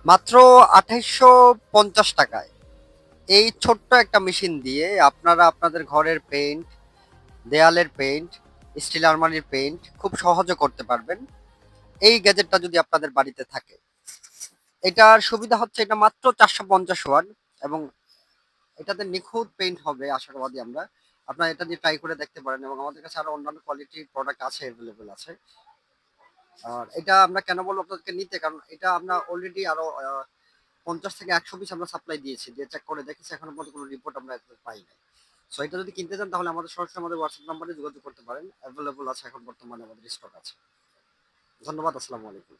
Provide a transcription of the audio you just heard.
মাত্র ২৮৫০ টাকায় এই ছোট্ট একটা মেশিন দিয়ে আপনারা আপনাদের ঘরের পেইন্ট, দেয়ালের পেইন্ট, স্টিল আলমারির পেইন্ট খুব সহজে করতে পারবেন। এই গ্যাজেটটা যদি আপনাদের বাড়িতে থাকে, এটার সুবিধা হচ্ছে এটা মাত্র ৪৫০ ওয়াট এবং এটাতে নিখুঁত পেইন্ট হবে আশাবাদী আমরা। আপনারা এটা দিয়ে ট্রাই করে দেখতে পারেন এবং আমাদের কাছে আরো অন্যান্য কোয়ালিটির প্রোডাক্ট আছে, অ্যাভেলেবল আছে। আর এটা আমরা কেন বলবো আপনাদেরকে নিতে, কারণ এটা আমরা অলরেডি আরো ৫০ থেকে ১০০ পিস আমরা সাপ্লাই দিয়েছি, দিয়ে চেক করে দেখেছি, এখনো পর্যন্ত কোনো রিপোর্ট আমরা এখনো পাই নাই। সো এটা যদি কিনতে চান তাহলে আমাদের সরাসরি আমাদের হোয়াটসঅ্যাপ নাম্বারে যোগাযোগ করতে পারেন, অ্যাভেলেবল আছে এখন বর্তমানে আমাদের স্টক আছে। ধন্যবাদ, আসসালামু আলাইকুম।